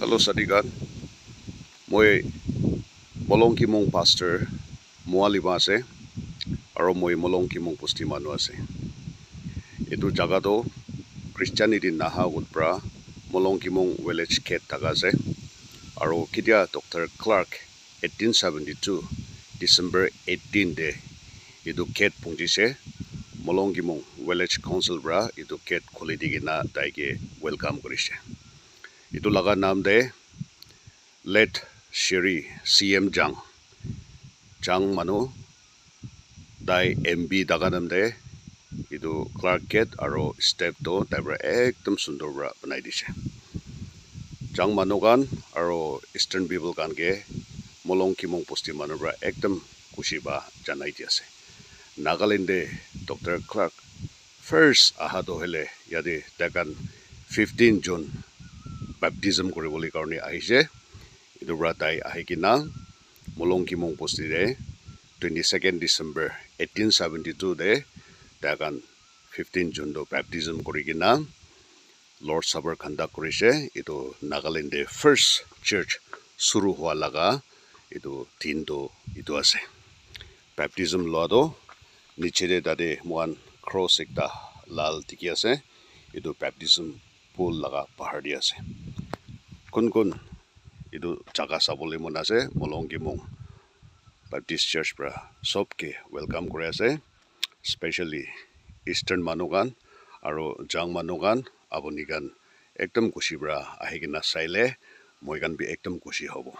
Hello Sadikan, মই মলংকিমং pastor মোৱালিবা আছে আৰু মই মলংকিমং পুষ্টি মানুহ আছে। এইটো জাগাটো খ্ৰীষ্টানিটি নাহাগুত পৰা মলংকিমং ভিলেজ খেত থাকা আছে আৰু কেতিয়া ডক্টৰ ক্লাৰ্ক 1872 ডিচেম্বৰ 18 দে এইটো খেত পুঞ্জিছে মলংকিমং ভিলেজ কাউন্সিল পৰা এইটো খেত খুলি দি কিনা তাইকে ৱেলকাম কৰিছে। এইটো লগা নাম দে Let Sherry CM Jang Manu Dai MB Daganam de Idu Clark Gate Aro Step to Tabra Ekdom Sundora Banaidisha Jang Manugan Aro Eastern People Gange Molong Kimong Posti Manubra Ekdom Kushiba Janaitiase Nagaland de Dr. Clark First Ahado Hele Yadi Dagan 15 June Baptism Kuriboli Karni Aise Itu beratai ahikina Molongkimong Posti de 22nd December 1872 de dagan 15 June do baptism korigina Lord Supper conduct korise itu Nagaland de first church suru hua laga itu tindo itu ase baptism lo do niche de dade muan cross ekta lal tiki ase itu baptism pool laga bahar di ase kun itu jaga sabole mon ase Molongkimong Baptist Church pra sobke welcome kore ase especially Eastern manugan aro Jang manugan abonigan ekdom kushi bra ahigina saile moigan bi ekdom kushi hobo